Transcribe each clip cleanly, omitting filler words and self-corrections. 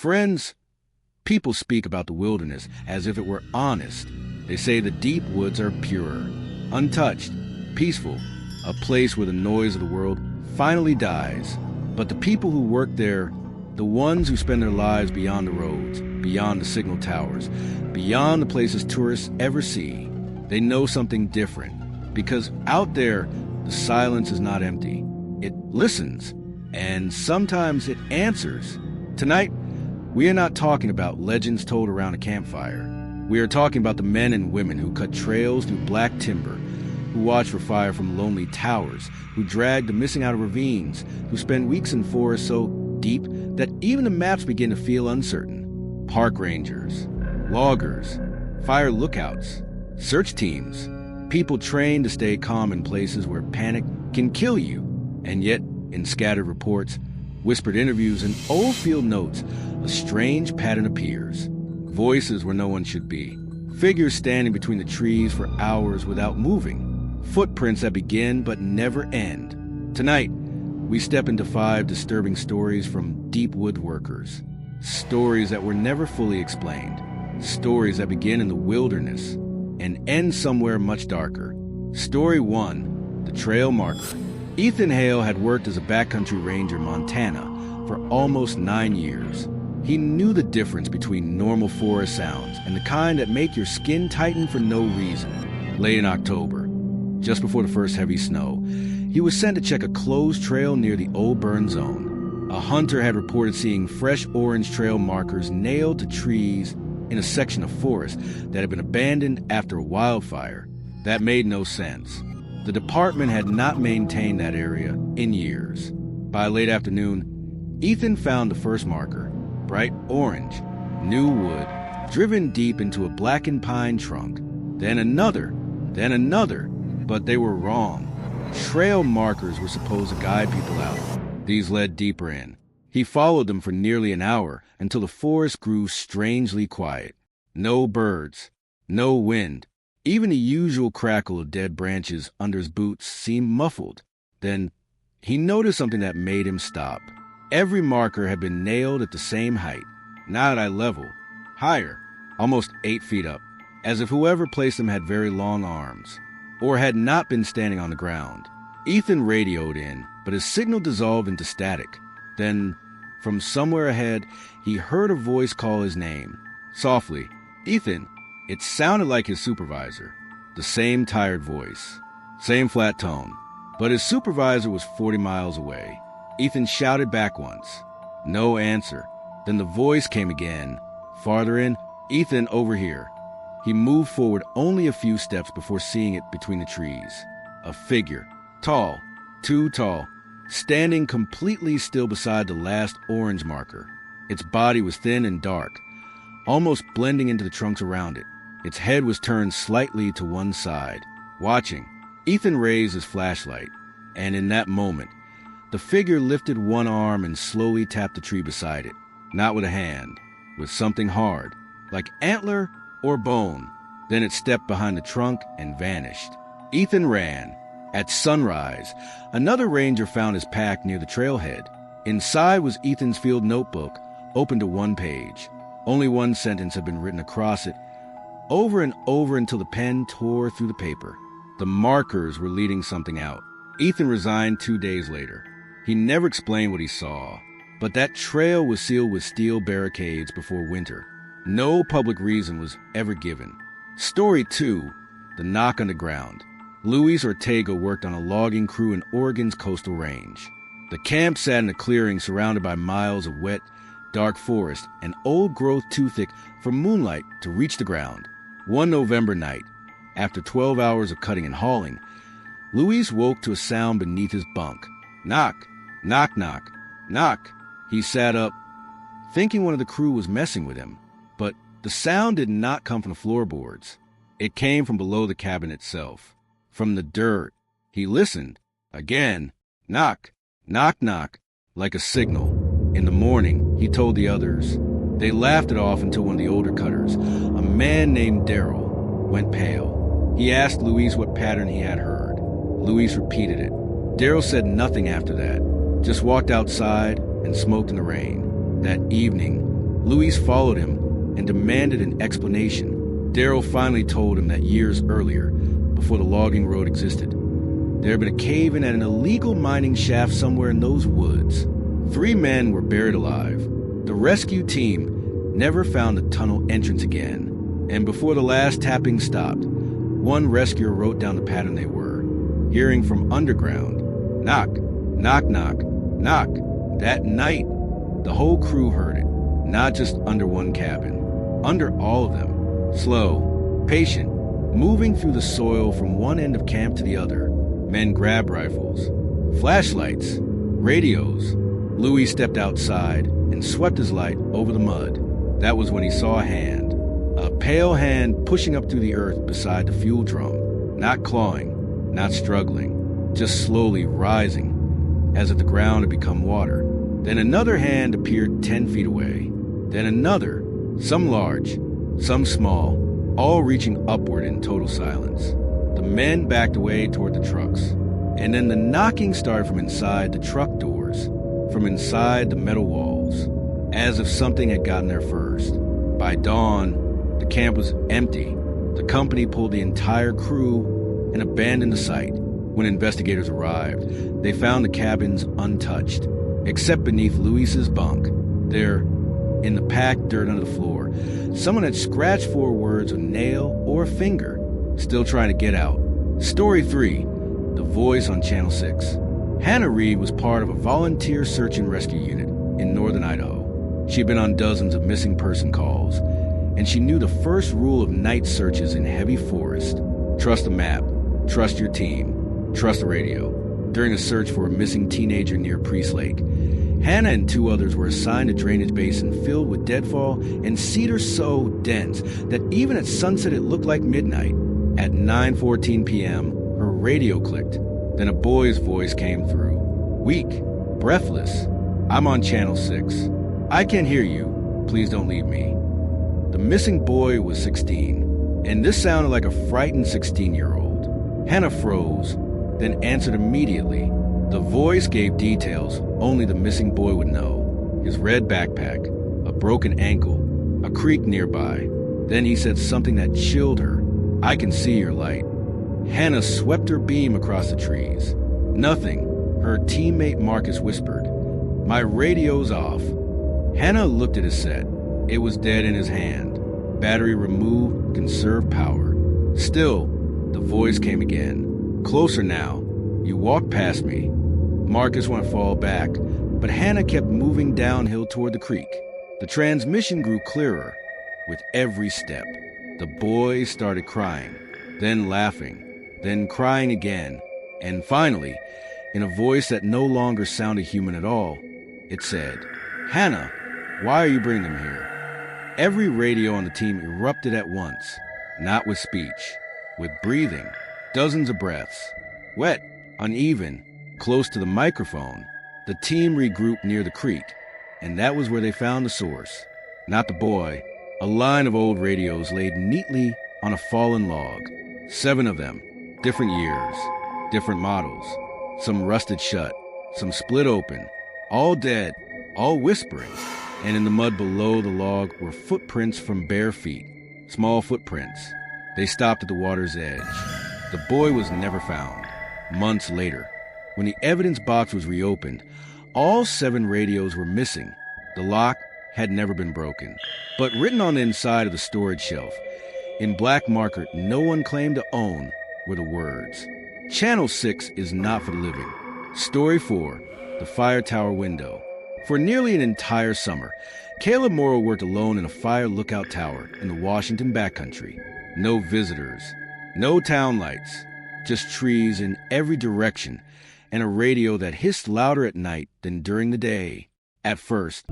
Friends, people speak about the wilderness as if it were honest. They say the deep woods are purer, untouched, peaceful, a place where the noise of the world finally dies. But the people who work there, the ones who spend their lives beyond the roads, beyond the signal towers, beyond the places tourists ever see, they know something different. Because out there, the silence is not empty. It listens, and sometimes it answers. Tonight, we are not talking about legends told around a campfire. We are talking about the men and women who cut trails through black timber, who watch for fire from lonely towers, who drag the missing out of ravines, who spend weeks in forests so deep that even the maps begin to feel uncertain. Park rangers, loggers, fire lookouts, search teams, people trained to stay calm in places where panic can kill you. And yet, in scattered reports, whispered interviews, and old field notes, a strange pattern appears. Voices where no one should be. Figures standing between the trees for hours without moving. Footprints that begin but never end. Tonight, we step into 5 disturbing stories from deep wood workers. Stories that were never fully explained. Stories that begin in the wilderness and end somewhere much darker. Story 1, The Trail Marker. Ethan Hale had worked as a backcountry ranger in Montana for almost 9 years. He knew the difference between normal forest sounds and the kind that make your skin tighten for no reason. Late in October, just before the first heavy snow, he was sent to check a closed trail near the old burn zone. A hunter had reported seeing fresh orange trail markers nailed to trees in a section of forest that had been abandoned after a wildfire. That made no sense. The department had not maintained that area in years. By late afternoon, Ethan found the first marker, bright orange, new wood, driven deep into a blackened pine trunk. Then another, but they were wrong. Trail markers were supposed to guide people out. These led deeper in. He followed them for nearly an hour until the forest grew strangely quiet. No birds, no wind. Even the usual crackle of dead branches under his boots seemed muffled. Then he noticed something that made him stop. Every marker had been nailed at the same height, not at eye level, higher, almost 8 feet up, as if whoever placed them had very long arms, or had not been standing on the ground. Ethan radioed in, but his signal dissolved into static. Then, from somewhere ahead, he heard a voice call his name. Softly, "Ethan." It sounded like his supervisor. The same tired voice, same flat tone. But his supervisor was 40 miles away. Ethan shouted back once. No answer. Then the voice came again. Farther in, "Ethan, over here." He moved forward only a few steps before seeing it between the trees. A figure, tall, too tall, standing completely still beside the last orange marker. Its body was thin and dark, almost blending into the trunks around it. Its head was turned slightly to one side. Watching, Ethan raised his flashlight, and in that moment, the figure lifted one arm and slowly tapped the tree beside it. Not with a hand, with something hard, like antler or bone. Then it stepped behind the trunk and vanished. Ethan ran. At sunrise, another ranger found his pack near the trailhead. Inside was Ethan's field notebook, open to one page. Only one sentence had been written across it, over and over until the pen tore through the paper. The markers were leading something out. Ethan resigned 2 days later. He never explained what he saw, but that trail was sealed with steel barricades before winter. No public reason was ever given. Story 2, The Knock on the Ground. Luis Ortega worked on a logging crew in Oregon's coastal range. The camp sat in a clearing surrounded by miles of wet, dark forest and old growth too thick for moonlight to reach the ground. One November night, after 12 hours of cutting and hauling, Luis woke to a sound beneath his bunk. Knock, knock, knock, knock. He sat up, thinking one of the crew was messing with him, but the sound did not come from the floorboards. It came from below the cabin itself, from the dirt. He listened. Again, knock, knock, knock, like a signal. In the morning, he told the others. They laughed it off until one of the older cutters, a man named Daryl, went pale. He asked Luis what pattern he had heard. Luis repeated it. Daryl said nothing after that, just walked outside and smoked in the rain. That evening, Luis followed him and demanded an explanation. Daryl finally told him that years earlier, before the logging road existed, there had been a cave-in at an illegal mining shaft somewhere in those woods. 3 men were buried alive. The rescue team never found the tunnel entrance again, and before the last tapping stopped, one rescuer wrote down the pattern they were, hearing from underground, knock, knock, knock, knock. That night, the whole crew heard it, not just under one cabin, under all of them, slow, patient, moving through the soil from one end of camp to the other. Men grabbed rifles, flashlights, radios. Louis stepped outside and swept his light over the mud. That was when he saw a hand, a pale hand pushing up through the earth beside the fuel drum, not clawing, not struggling, just slowly rising, as if the ground had become water. Then another hand appeared 10 feet away. Then another, some large, some small, all reaching upward in total silence. The men backed away toward the trucks, and then the knocking started from inside the truck doors, from inside the metal walls, as if something had gotten there first. By dawn, the camp was empty. The company pulled the entire crew and abandoned the site. When investigators arrived, they found the cabins untouched, except beneath Luis's bunk. There, in the packed dirt under the floor, someone had scratched 4 words with a nail or a finger, still trying to get out. Story 3, The Voice on Channel 6. Hannah Reed was part of a volunteer search and rescue unit in northern Idaho. She'd been on dozens of missing person calls, and she knew the first rule of night searches in heavy forest. Trust the map, trust your team, trust the radio. During a search for a missing teenager near Priest Lake, Hannah and 2 others were assigned a drainage basin filled with deadfall and cedar so dense that even at sunset it looked like midnight. At 9:14 p.m., her radio clicked. Then a boy's voice came through. Weak, breathless. I'm on Channel 6. I can't hear you. Please don't leave me. The missing boy was 16, and this sounded like a frightened 16-year-old. Hannah froze, then answered immediately. The voice gave details only the missing boy would know. His red backpack, a broken ankle, a creek nearby. Then he said something that chilled her. I can see your light. Hannah swept her beam across the trees. Nothing, her teammate Marcus whispered. My radio's off. Hannah looked at his set. It was dead in his hand. Battery removed, conserve power. Still, the voice came again. Closer now. You walked past me. Marcus went to fall back, but Hannah kept moving downhill toward the creek. The transmission grew clearer with every step. The boy started crying, then laughing, then crying again, and finally, in a voice that no longer sounded human at all, it said, Hannah, why are you bringing him here? Every radio on the team erupted at once, not with speech, with breathing, dozens of breaths, wet, uneven, close to the microphone. The team regrouped near the creek, and that was where they found the source. Not the boy. A line of old radios laid neatly on a fallen log. 7 of them, different years, different models. Some rusted shut, some split open, all dead, all whispering. And in the mud below the log were footprints from bare feet, small footprints. They stopped at the water's edge. The boy was never found. Months later, when the evidence box was reopened, all 7 radios were missing. The lock had never been broken. But written on the inside of the storage shelf, in black marker no one claimed to own, were the words, Channel 6 is not for the living. Story 4, The Fire Tower Window. For nearly an entire summer, Caleb Morrow worked alone in a fire lookout tower in the Washington backcountry. No visitors, no town lights, just trees in every direction, and a radio that hissed louder at night than during the day. At first,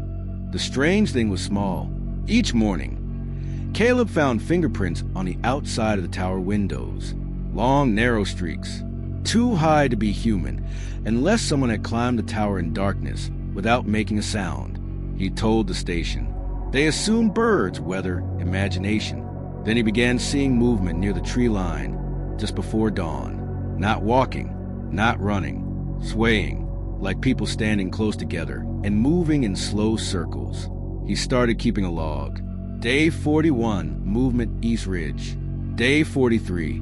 the strange thing was small. Each morning, Caleb found fingerprints on the outside of the tower windows. Long, narrow streaks, too high to be human, unless someone had climbed the tower in darkness without making a sound. He told the station. They assumed birds, weather, imagination. Then he began seeing movement near the tree line just before dawn. Not walking, not running, swaying, like people standing close together and moving in slow circles. he started keeping a log. Day 41, movement East Ridge. Day 43,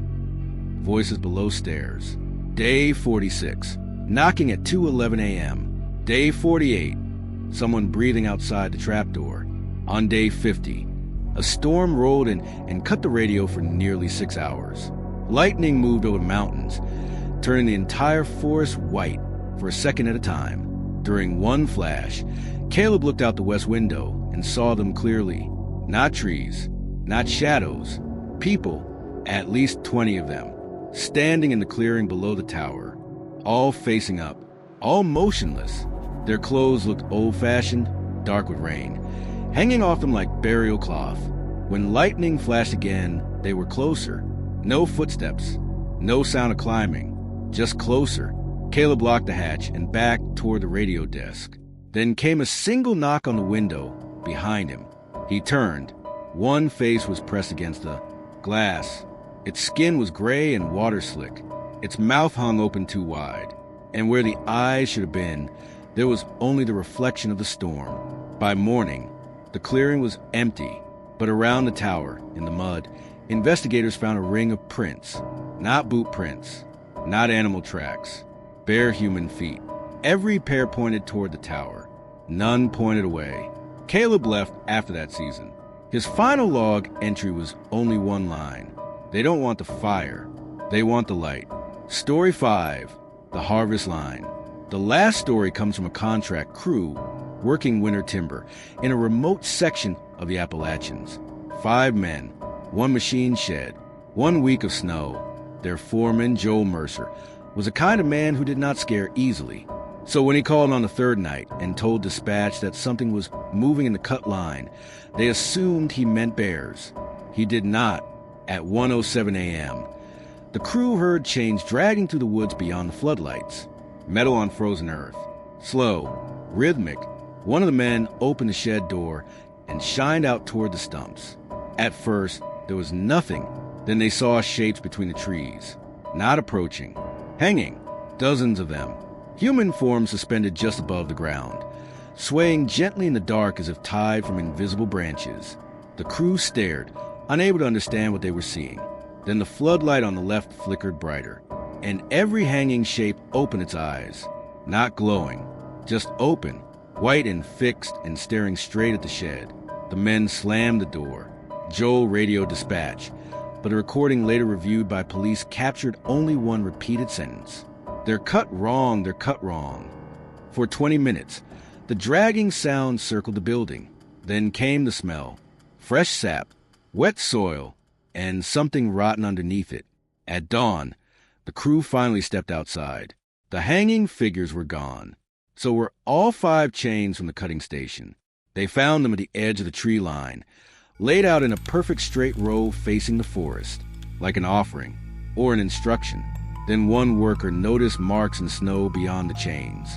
voices below stairs. Day 46, knocking at 2:11 a.m. Day 48, someone breathing outside the trapdoor. On day 50, a storm rolled in and cut the radio for nearly 6 hours. Lightning moved over mountains, turning the entire forest white for a second at a time. During one flash, Caleb looked out the west window and saw them clearly. Not trees, not shadows, people, at least 20 of them, standing in the clearing below the tower, all facing up, all motionless. Their clothes looked old-fashioned, dark with rain, hanging off them like burial cloth. When lightning flashed again, they were closer. No footsteps, no sound of climbing, just closer. Caleb locked the hatch and backed toward the radio desk. Then came a single knock on the window behind him. He turned. One face was pressed against the glass. Its skin was gray and water-slick. Its mouth hung open too wide. And where the eyes should have been, there was only the reflection of the storm. By morning, the clearing was empty, but around the tower, in the mud, investigators found a ring of prints. Not boot prints, not animal tracks, bare human feet. Every pair pointed toward the tower. None pointed away. Caleb left after that season. His final log entry was only one line. They don't want the fire. They want the light. Story 5, The Harvest Line. The last story comes from a contract crew working winter timber in a remote section of the Appalachians. 5 men, 1 machine shed, 1 week of snow. Their foreman, Joel Mercer, was a kind of man who did not scare easily. So when he called on the third night and told dispatch that something was moving in the cut line, they assumed he meant bears. He did not. At 1:07 a.m., the crew heard chains dragging through the woods beyond the floodlights. Metal on frozen earth. Slow, rhythmic. One of the men opened the shed door and shined out toward the stumps. At first, there was nothing. Then they saw shapes between the trees. Not approaching. Hanging. Dozens of them. Human forms suspended just above the ground, swaying gently in the dark as if tied from invisible branches. The crew stared, unable to understand what they were seeing. Then the floodlight on the left flickered brighter, and every hanging shape opened its eyes. Not glowing, just open, white and fixed and staring straight at the shed. The men slammed the door. Joel radioed dispatch, but a recording later reviewed by police captured only one repeated sentence. They're cut wrong, they're cut wrong. For 20 minutes, the dragging sound circled the building. Then came the smell. Fresh sap, wet soil, and something rotten underneath it. At dawn, the crew finally stepped outside. The hanging figures were gone. So were all 5 chains from the cutting station. They found them at the edge of the tree line, laid out in a perfect straight row facing the forest, like an offering or an instruction. Then one worker noticed marks in snow beyond the chains.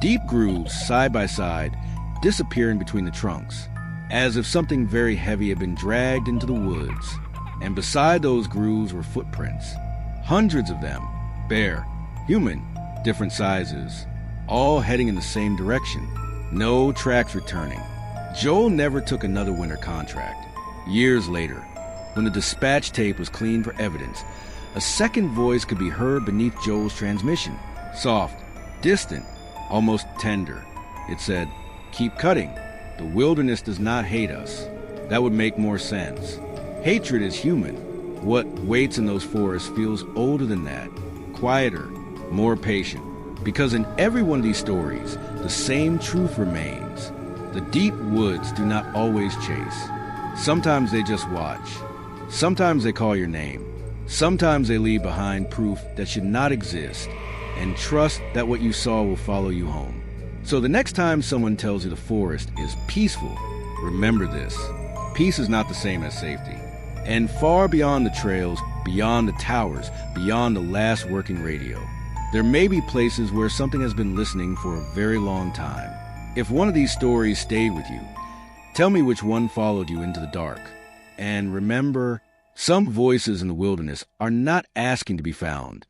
Deep grooves, side by side, disappearing between the trunks, as if something very heavy had been dragged into the woods. And beside those grooves were footprints. Hundreds of them, bare, human, different sizes, all heading in the same direction. No tracks returning. Joel never took another winter contract. Years later, when the dispatch tape was cleaned for evidence, a second voice could be heard beneath Joel's transmission. Soft, distant, almost tender. It said, "Keep cutting. The wilderness does not hate us." That would make more sense. Hatred is human. What waits in those forests feels older than that, quieter, more patient. Because in every one of these stories, the same truth remains. The deep woods do not always chase. Sometimes they just watch. Sometimes they call your name. Sometimes they leave behind proof that should not exist, and trust that what you saw will follow you home. So the next time someone tells you the forest is peaceful, remember this. Peace is not the same as safety. And far beyond the trails, beyond the towers, beyond the last working radio, there may be places where something has been listening for a very long time. If one of these stories stayed with you, tell me which one followed you into the dark. And remember, some voices in the wilderness are not asking to be found.